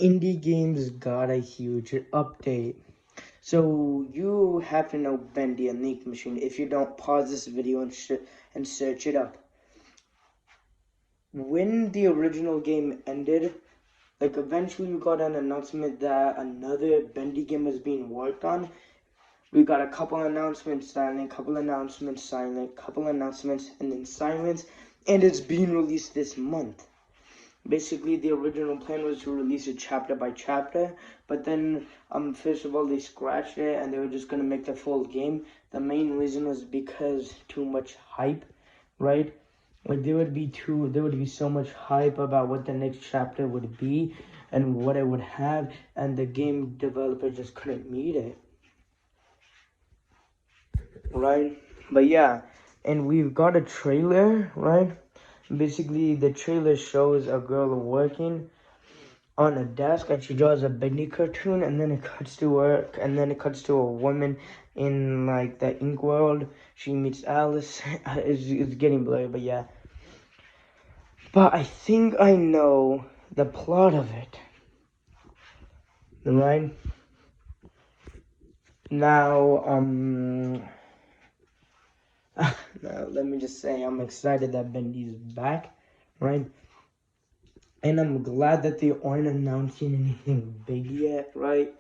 Indie games got a huge update. So you have to know Bendy and Leak Machine. If you don't, pause this video and search it up. When the original game ended, like eventually we got an announcement that another Bendy game was being worked on. We got a couple announcements silent, couple announcements silent, couple announcements, and then silence, and it's being released this month. Basically, the original plan was to release it chapter by chapter, but then first of all they scratched it and they were just gonna make the full game. The main reason was because too much hype, right? Like there would be so much hype about what the next chapter would be and what it would have, and the game developer just couldn't meet it, right? But yeah, and we've got a trailer, right? Basically, the trailer shows a girl working on a desk and she draws a Bendy cartoon, and then it cuts to her, and then it cuts to a woman in like the ink world. She meets Alice. It's getting blurry, but yeah. But I think I know the plot of it, right? Now, now let me just say I'm excited that Bendy's back, right? And I'm glad that they aren't announcing anything big yet, right?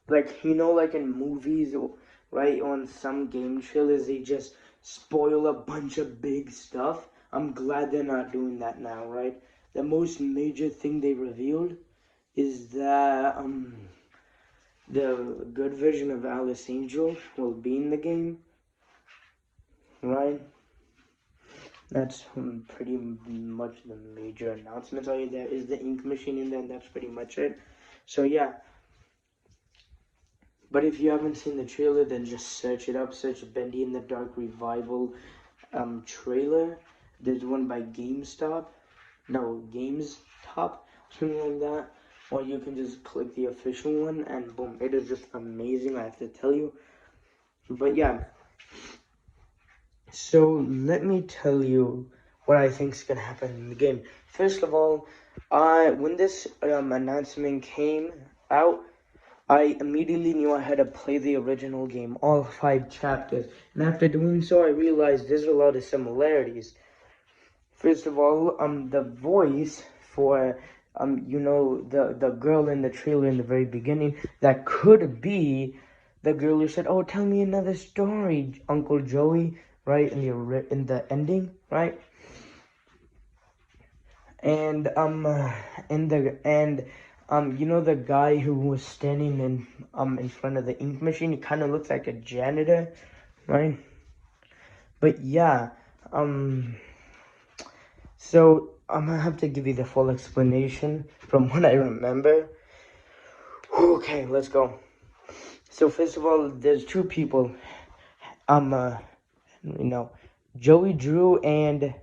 Like, like in movies, right, on some game trailers, they just spoil a bunch of big stuff. I'm glad they're not doing that now, right? The most major thing they revealed is that the good version of Alice Angel will be in the game, right? That's pretty much the major announcements. Oh, yeah, there is the ink machine in there, and that's pretty much it. So yeah. But if you haven't seen the trailer, then just search it up. Search Bendy in the Dark Revival trailer. There's one by GameStop, something like that. Or you can just click the official one, and boom, it is just amazing, I have to tell you. But yeah, so let me tell you what I think is gonna happen in the game. First of all, when this announcement came out, I immediately knew I had to play the original game, all 5 chapters. And after doing so, I realized there's a lot of similarities. First of all, the voice for, the girl in the trailer in the very beginning, that could be the girl who said, "Oh, tell me another story, Uncle Joey," right, in the ending, right? And the guy who was standing in front of the ink machine, he kind of looks like a janitor, right? But yeah, so I'm gonna have to give you the full explanation from what I remember. Okay, let's go. So first of all, there's 2 people, Joey Drew and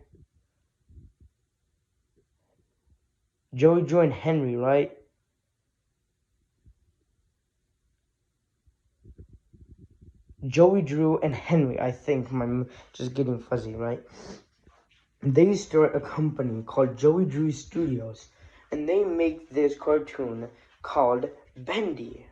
Henry, right? Joey Drew and Henry, I think. I'm just getting fuzzy, right? They start a company called Joey Drew Studios, and they make this cartoon called Bendy,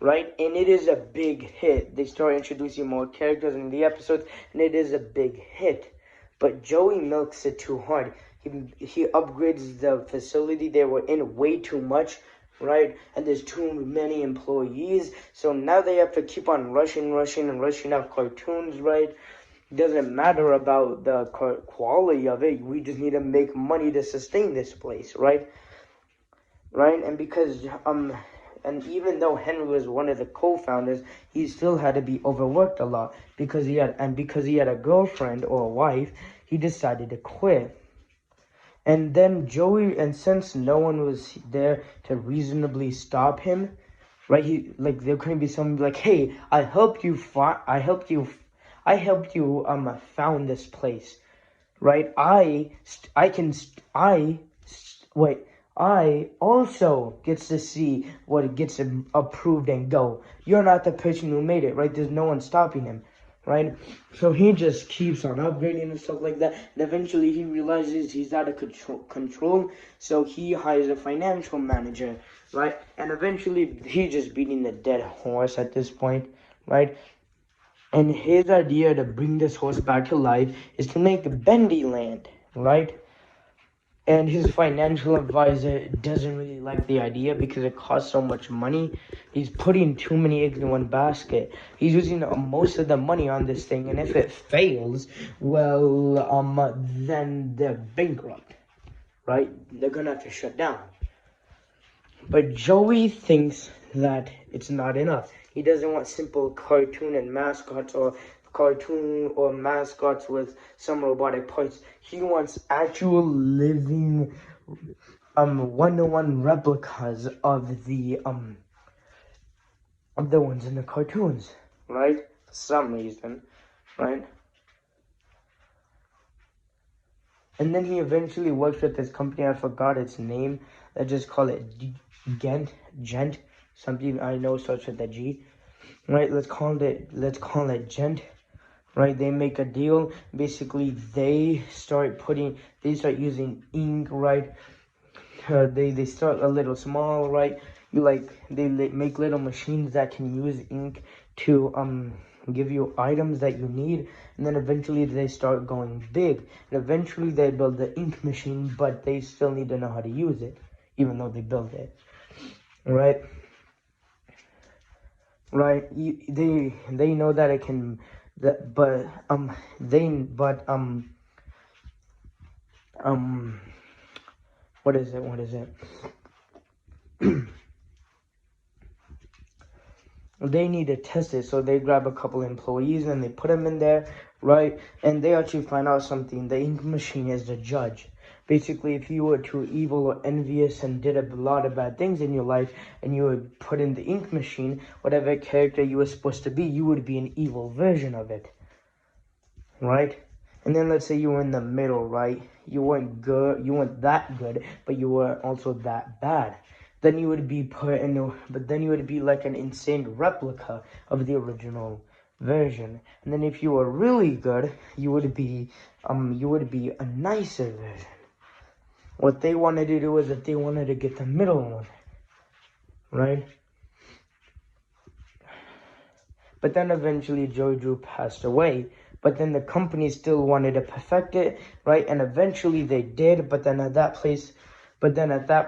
right? And it is a big hit. They start introducing more characters in the episodes, and it is a big hit. But Joey milks it too hard. He upgrades the facility they were in way too much, right? And there's too many employees, so now they have to keep on rushing out cartoons, right? It doesn't matter about the quality of it. We just need to make money to sustain this place, right? Right? And because and even though Henry was one of the co-founders, he still had to be overworked a lot because he had a girlfriend or a wife. He decided to quit. And then since no one was there to reasonably stop him, right? There couldn't be someone like, "Hey, I helped you found this place, right? I also gets to see what gets approved and go. You're not the person who made it, right? There's no one stopping him, right? So he just keeps on upgrading and stuff like that. And eventually he realizes he's out of control. So he hires a financial manager, right? And eventually he's just beating a dead horse at this point, right? And his idea to bring this horse back to life is to make Bendy land, right? And his financial advisor doesn't really like the idea because it costs so much money. He's putting too many eggs in one basket. He's using most of the money on this thing, and if it fails, well, then they're bankrupt, right? They're gonna have to shut down. But Joey thinks that it's not enough. He doesn't want simple cartoon and mascots or cartoon or mascots with some robotic parts. He wants actual living one-to-one replicas of the ones in the cartoons, right? For some reason, right? And then he eventually works with this company, I forgot its name. Let's just call it Gent. Something I know starts with a G. Right, let's call it Gent. Right, they make a deal. Basically, they start using ink, right? They start a little small, right? They make little machines that can use ink to give you items that you need, and then eventually they start going big, and eventually they build the ink machine, but they still need to know how to use it, even though they build it, right? Right, they know that it can, that, but what is it? They need to test it, so they grab a couple employees and they put them in there, right? And they actually find out something. The ink machine is the judge. Basically, if you were too evil or envious and did a lot of bad things in your life, and you would put in the ink machine, whatever character you were supposed to be, you would be an evil version of it, right? And then let's say you were in the middle, right? You weren't good, you weren't that good, but you were also that bad. Then you would be but then you would be like an insane replica of the original version. And then if you were really good, you would be a nicer version. What they wanted to do is that they wanted to get the middle one, right? But then eventually Joey Drew passed away. But then the company still wanted to perfect it, right? And eventually they did, but then at that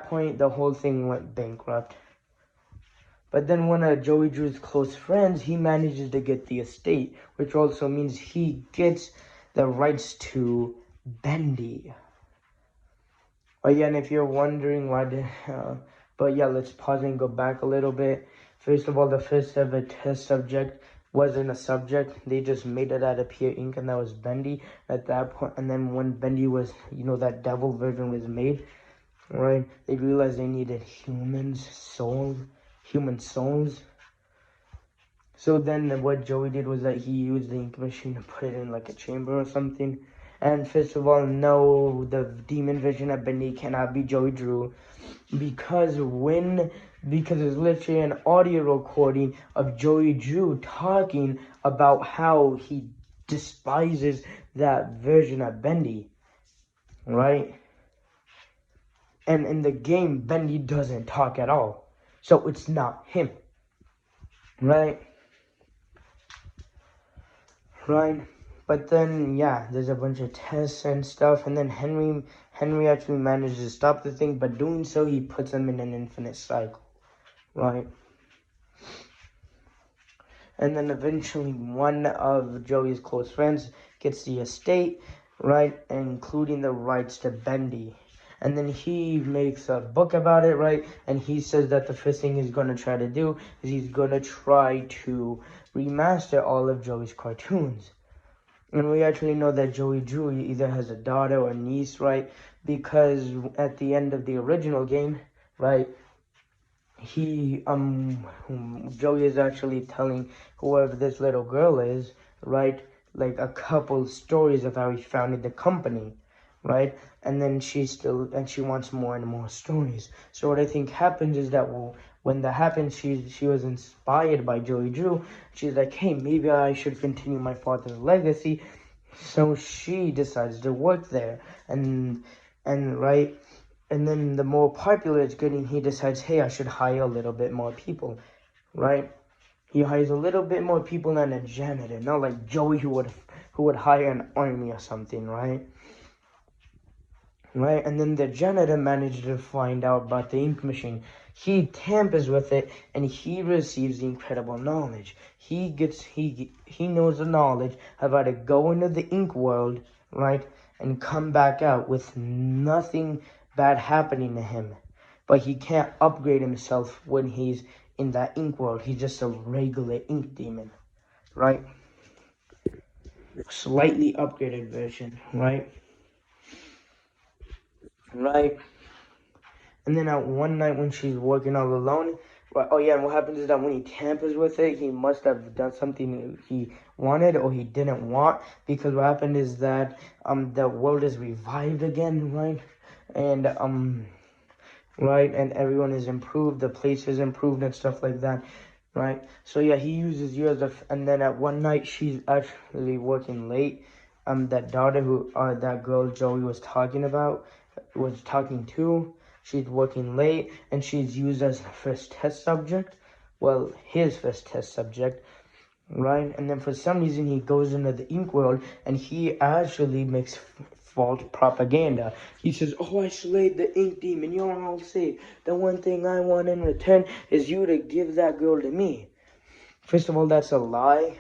point, the whole thing went bankrupt. But then one of Joey Drew's close friends, he manages to get the estate, which also means he gets the rights to Bendy. Again, if you're wondering but yeah, let's pause and go back a little bit. First of all, the first ever test subject wasn't a subject. They just made it out of pure ink, and that was Bendy at that point. And then when Bendy was, that devil version was made, right, they realized they needed human souls. So then what Joey did was that he used the ink machine to put it in like a chamber or something. And first of all, no, the demon version of Bendy cannot be Joey Drew, because there's literally an audio recording of Joey Drew talking about how he despises that version of Bendy, right? And in the game, Bendy doesn't talk at all, so it's not him, right? Right? But then, yeah, there's a bunch of tests and stuff, and then Henry actually manages to stop the thing, but doing so, he puts them in an infinite cycle, right? And then eventually, one of Joey's close friends gets the estate, right, including the rights to Bendy. And then he makes a book about it, right? And he says that the first thing he's going to try to do is he's going to try to remaster all of Joey's cartoons. And we actually know that Joey Drew either has a daughter or a niece, right? Because at the end of the original game, right, Joey is actually telling whoever this little girl is, right, like a couple stories of how he founded the company, right? And then she wants more and more stories. So what I think happens is that when that happened, she was inspired by Joey Drew. She's like, hey, maybe I should continue my father's legacy. So she decides to work there, and right, and then the more popular it's getting, he decides, hey, I should hire a little bit more people, right? He hires a little bit more people than a janitor, not like Joey who would hire an army or something, right? Right, and then the janitor manages to find out about the ink machine. He tampers with it, and he receives the incredible knowledge. He knows the knowledge of how to go into the ink world, right, and come back out with nothing bad happening to him. But he can't upgrade himself when he's in that ink world. He's just a regular ink demon, right? Slightly upgraded version, right? Right. And then at one night when she's working all alone, right, oh yeah, and what happens is that when he tampers with it, he must have done something he wanted or he didn't want, because what happened is that the world is revived again, right? And right, and everyone is improved, the place is improved and stuff like that, right? So yeah, he uses years of, and then at one night she's actually working late. That daughter who that girl Joey was talking to, she's working late, and she's used as the first test subject. Well, his first test subject, right? And then for some reason he goes into the ink world, and he actually makes false propaganda. He says, oh, I slayed the ink demon, you're all safe. The one thing I want in return is you to give that girl to me. First of all, that's a lie.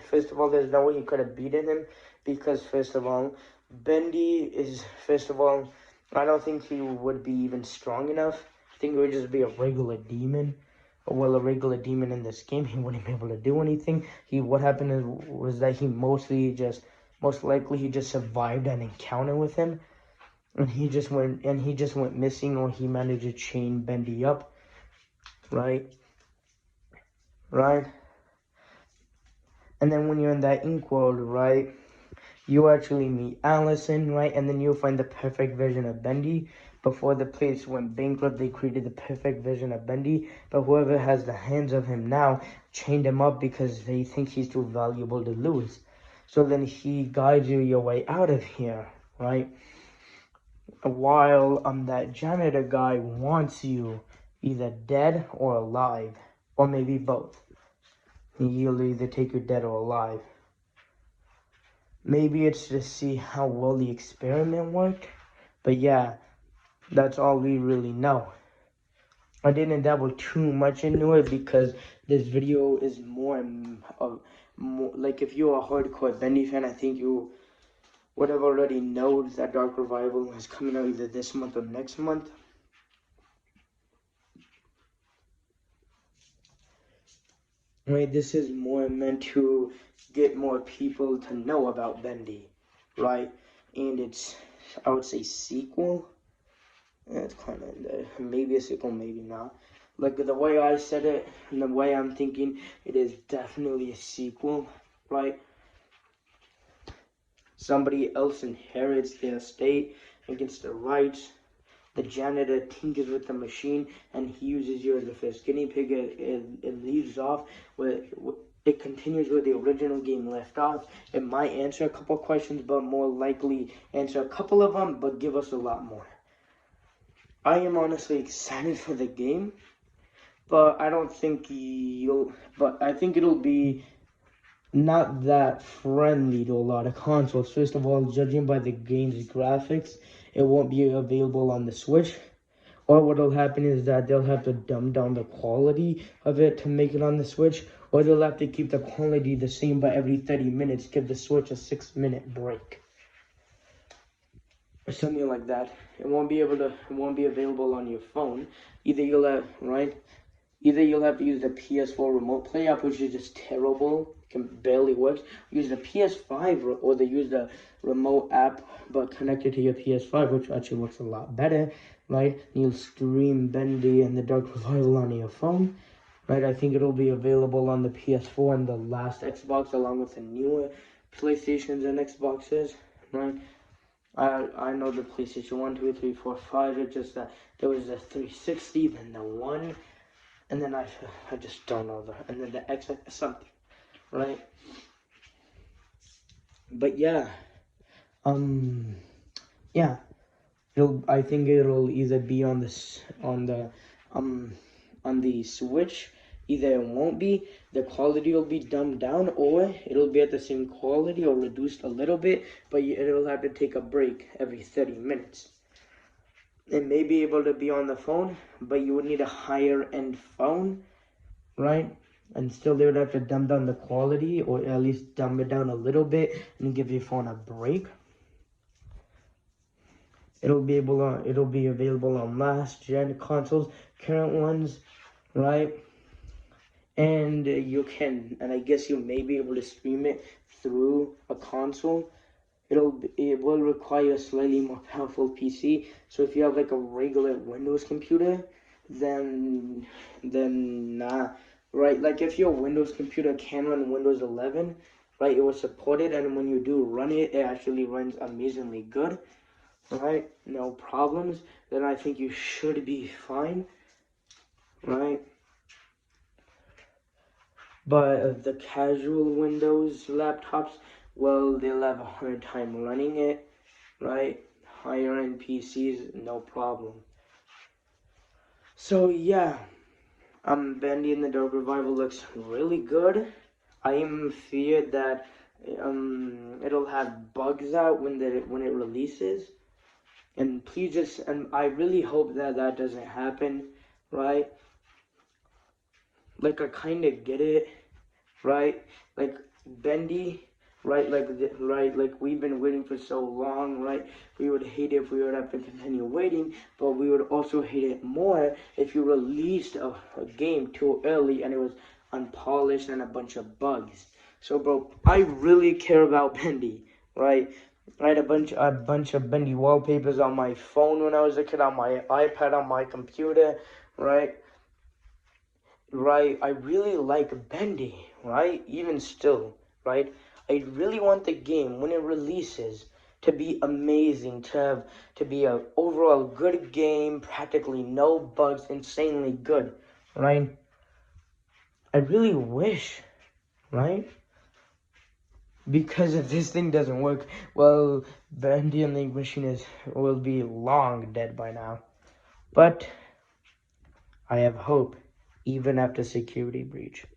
First of all, there's no way he could have beaten him, because first of all, Bendy is, first of all, I don't think he would be even strong enough. I think he would just be a regular demon. Well, a regular demon in this game, he wouldn't be able to do anything. What happened was that he most likely he just survived an encounter with him, and he just went missing, or he managed to chain Bendy up, right? Right? And then when you're in that ink world, right, you actually meet Allison, right? And then you'll find the perfect version of Bendy. Before the place went bankrupt, they created the perfect version of Bendy. But whoever has the hands of him now chained him up because they think he's too valuable to lose. So then he guides you your way out of here, right? While that janitor guy wants you either dead or alive, or maybe both. He'll either take you dead or alive. Maybe it's to see how well the experiment worked, but yeah, that's all we really know. I didn't dabble too much into it because this video is more like, if you're a hardcore Bendy fan, I think you would have already known that Dark Revival is coming out either this month or next month. Right, this is more meant to get more people to know about Bendy, right? And it's, I would say, sequel. It's kind of maybe a sequel, maybe not. Like the way I said it, and the way I'm thinking, it is definitely a sequel, right? Somebody else inherits the estate and gets the rights. The janitor tinkers with the machine, and he uses you as the first guinea pig. It leaves off with, it continues where the original game left off. It might answer a couple questions, but more likely answer a couple of them, but give us a lot more. I am honestly excited for the game, but I don't think I think it'll be not that friendly to a lot of consoles. First of all, judging by the game's graphics, it won't be available on the Switch. Or what'll happen is that they'll have to dumb down the quality of it to make it on the Switch, or they'll have to keep the quality the same, but every 30 minutes give the Switch a 6-minute break. Or something like that. It won't be available on your phone. Either you'll have to use the PS4 remote play app, which is just terrible, barely works. Use the PS5, or they use the remote app but connected to your PS5, which actually works a lot better, right? You'll stream Bendy and the Dark Revival on your phone, right? I think it'll be available on the PS4 and the last Xbox, along with the newer PlayStations and Xboxes, right? I know the PlayStation 1, 2, 3, 4, 5. It's just that there was the 360, then the 1. and then I just don't know and then the X something, right? But yeah, yeah, I think it'll either be on this um on the Switch. Either it won't be, the quality will be dumbed down, or it'll be at the same quality or reduced a little bit, but it'll have to take a break every 30 minutes. It may be able to be on the phone, but you would need a higher end phone, right? And still they would have to dumb down the quality, or at least dumb it down a little bit and give your phone a break. It'll be available on last gen consoles, current ones, right? And I guess you may be able to stream it through a console. It will require a slightly more powerful PC. So if you have like a regular Windows computer, then nah, right? Like if your Windows computer can run Windows 11, right? It was supported, and when you do run it, it actually runs amazingly good, right? No problems. Then I think you should be fine, right? But the casual Windows laptops, well, they'll have a hard time running it, right? Higher end PCs, no problem. So yeah, Bendy in the Dark Revival looks really good. I am feared that it'll have bugs out when it releases, and I really hope that that doesn't happen, right? Like I kind of get it, right? Like Bendy, right? Like we've been waiting for so long, right? We would hate it if we would have to continue waiting, but we would also hate it more if you released a game too early and it was unpolished and a bunch of bugs. So, bro, I really care about Bendy, right? I had a bunch of Bendy wallpapers on my phone when I was a kid, on my iPad, on my computer, right? Right, I really like Bendy, right? Even still, right? I really want the game when it releases to be amazing, to be a overall good game, practically no bugs, insanely good, right? I really wish, right? Because if this thing doesn't work, well, Bendy and the Machine will be long dead by now. But I have hope, even after security breach.